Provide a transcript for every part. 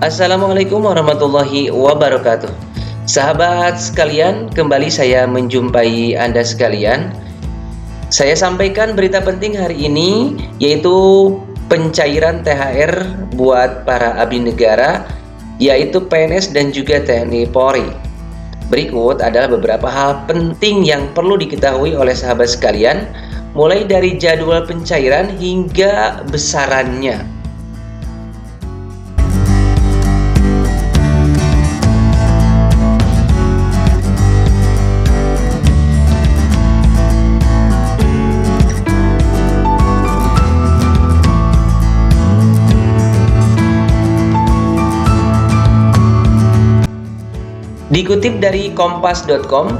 Assalamualaikum warahmatullahi wabarakatuh. Sahabat sekalian, kembali saya menjumpai Anda sekalian. Saya sampaikan berita penting hari ini, yaitu pencairan THR buat para abdi negara, yaitu PNS dan juga TNI Polri. Berikut adalah beberapa hal penting yang perlu diketahui oleh sahabat sekalian, mulai dari jadwal pencairan hingga besarannya. Dikutip dari kompas.com,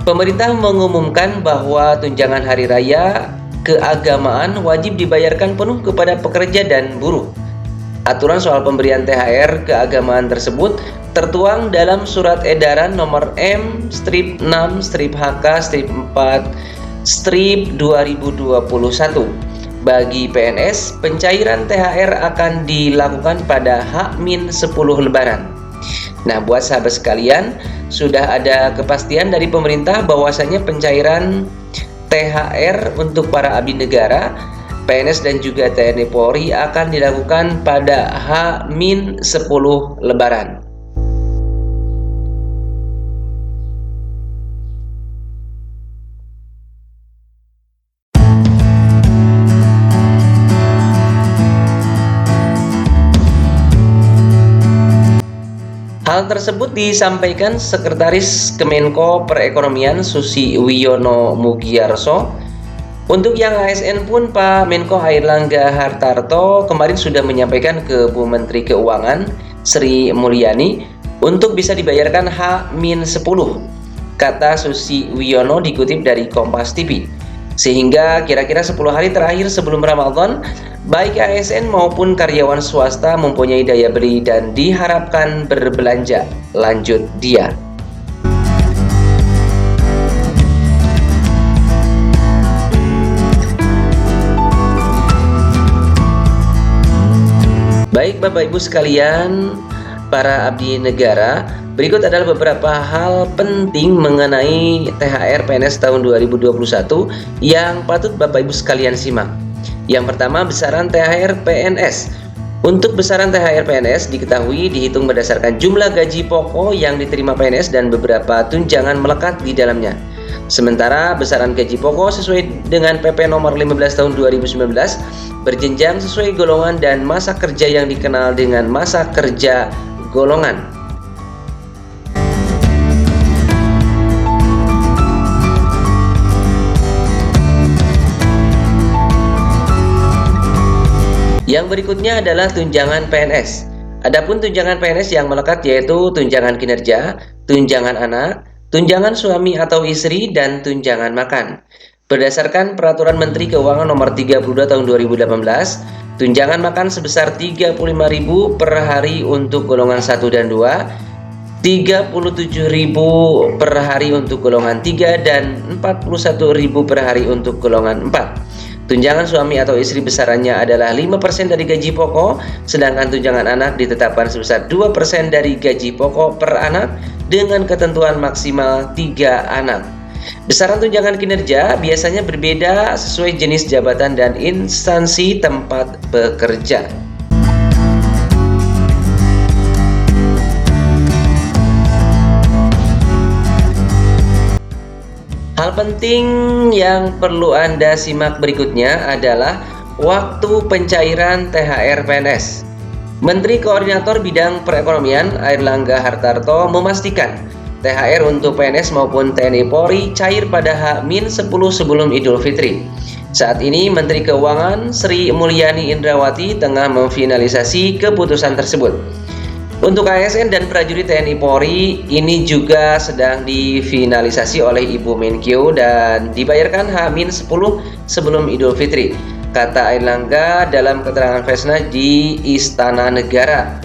pemerintah mengumumkan bahwa tunjangan hari raya keagamaan wajib dibayarkan penuh kepada pekerja dan buruh. Aturan soal pemberian THR keagamaan tersebut tertuang dalam Surat Edaran Nomor M-6-HK-4-2021. Bagi PNS, pencairan THR akan dilakukan pada H-10 Lebaran. Nah, buat sahabat sekalian, sudah ada kepastian dari pemerintah bahwasanya pencairan THR untuk para abdi negara, PNS dan juga TNI Polri akan dilakukan pada H-10 Lebaran. Hal tersebut disampaikan Sekretaris Kemenko Perekonomian Susi Wiono Mugiarso. Untuk yang ASN pun Pak Menko Airlangga Hartarto kemarin sudah menyampaikan ke Bu Menteri Keuangan Sri Mulyani untuk bisa dibayarkan H-10, kata Susi Wiono dikutip dari Kompas TV. Sehingga kira-kira 10 hari terakhir sebelum Ramadan, baik ASN maupun karyawan swasta mempunyai daya beli dan diharapkan berbelanja. Lanjut dia. Baik Bapak Ibu sekalian, para abdi negara, berikut adalah beberapa hal penting mengenai THR PNS tahun 2021 yang patut Bapak Ibu sekalian simak. Yang pertama, besaran THR PNS. Untuk besaran THR PNS diketahui dihitung berdasarkan jumlah gaji pokok yang diterima PNS dan beberapa tunjangan melekat di dalamnya. Sementara besaran gaji pokok sesuai dengan PP nomor 15 tahun 2019 berjenjang sesuai golongan dan masa kerja yang dikenal dengan masa kerja golongan. Yang berikutnya adalah tunjangan PNS. Adapun tunjangan PNS yang melekat yaitu tunjangan kinerja, tunjangan anak, tunjangan suami atau istri, dan tunjangan makan. Berdasarkan Peraturan Menteri Keuangan Nomor 32 Tahun 2018, tunjangan makan sebesar 35.000 per hari untuk golongan 1 dan 2, 37.000 per hari untuk golongan 3, dan 41.000 per hari untuk golongan 4. Tunjangan suami atau istri besarannya adalah 5% dari gaji pokok, sedangkan tunjangan anak ditetapkan sebesar 2% dari gaji pokok per anak dengan ketentuan maksimal 3 anak. Besaran tunjangan kinerja biasanya berbeda sesuai jenis jabatan dan instansi tempat bekerja. Hal penting yang perlu Anda simak berikutnya adalah waktu pencairan THR PNS. Menteri Koordinator Bidang Perekonomian Airlangga Hartarto memastikan THR untuk PNS maupun TNI Polri cair pada H-10 sebelum Idul Fitri. Saat ini Menteri Keuangan Sri Mulyani Indrawati tengah memfinalisasi keputusan tersebut. Untuk ASN dan prajurit TNI Polri ini juga sedang difinalisasi oleh Ibu Menkeu dan dibayarkan H-10 sebelum Idul Fitri, kata Airlangga dalam keterangan persnya di Istana Negara.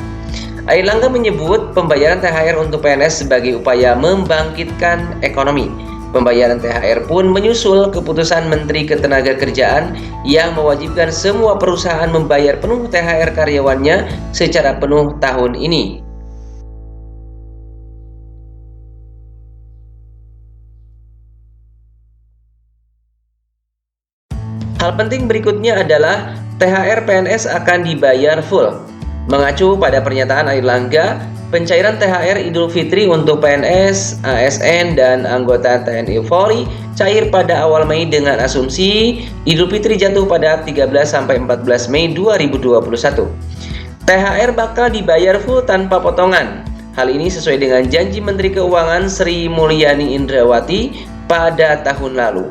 Airlangga menyebut pembayaran THR untuk PNS sebagai upaya membangkitkan ekonomi. Pembayaran THR pun menyusul keputusan Menteri Ketenagakerjaan yang mewajibkan semua perusahaan membayar penuh THR karyawannya secara penuh tahun ini. Hal penting berikutnya adalah THR PNS akan dibayar full. Mengacu pada pernyataan Airlangga, pencairan THR Idul Fitri untuk PNS, ASN, dan anggota TNI Polri cair pada awal Mei dengan asumsi Idul Fitri jatuh pada 13-14 Mei 2021. THR bakal dibayar full tanpa potongan. Hal ini sesuai dengan janji Menteri Keuangan Sri Mulyani Indrawati pada tahun lalu.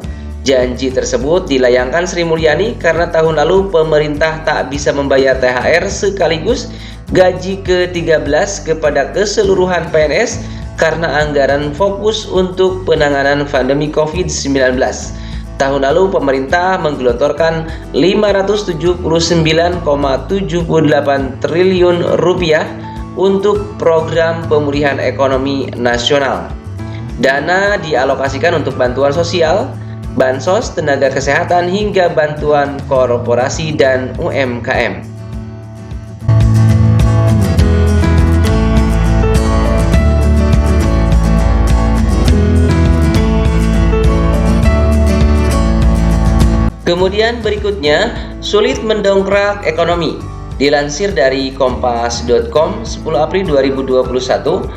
Janji tersebut dilayangkan Sri Mulyani karena tahun lalu pemerintah tak bisa membayar THR sekaligus gaji ke-13 kepada keseluruhan PNS karena anggaran fokus untuk penanganan pandemi COVID-19. Tahun lalu pemerintah menggelontorkan 579,78 triliun rupiah untuk program pemulihan ekonomi nasional. Dana dialokasikan untuk bantuan sosial, bansos, tenaga kesehatan, hingga bantuan korporasi dan UMKM. Kemudian berikutnya, sulit mendongkrak ekonomi. Dilansir dari kompas.com 10 April 2021,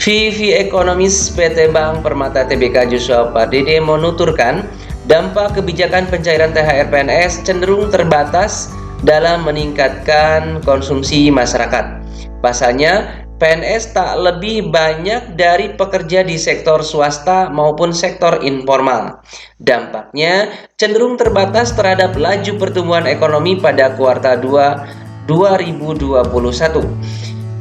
VP Ekonomis PT Bank Permata Tbk Joshua Pardede menuturkan dampak kebijakan pencairan THR PNS cenderung terbatas dalam meningkatkan konsumsi masyarakat. Pasalnya, PNS tak lebih banyak dari pekerja di sektor swasta maupun sektor informal. Dampaknya cenderung terbatas terhadap laju pertumbuhan ekonomi pada kuartal 2 2021.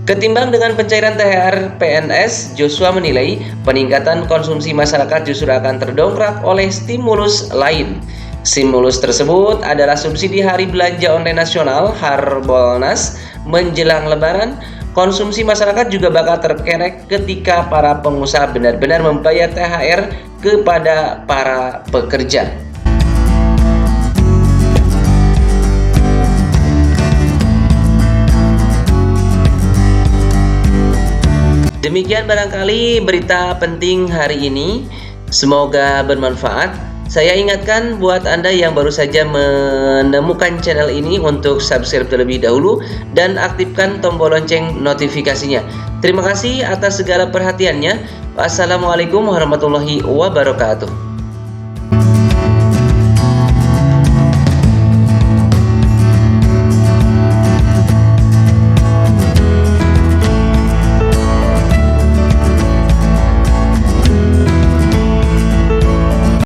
Ketimbang dengan pencairan THR PNS, Joshua menilai peningkatan konsumsi masyarakat justru akan terdongkrak oleh stimulus lain. Stimulus tersebut adalah subsidi hari belanja online nasional Harbolnas menjelang Lebaran. Konsumsi masyarakat juga bakal terkerek ketika para pengusaha benar-benar membayar THR kepada para pekerja. Demikian barangkali berita penting hari ini. Semoga bermanfaat. Saya ingatkan buat Anda yang baru saja menemukan channel ini untuk subscribe terlebih dahulu dan aktifkan tombol lonceng notifikasinya. Terima kasih atas segala perhatiannya. Wassalamualaikum warahmatullahi wabarakatuh.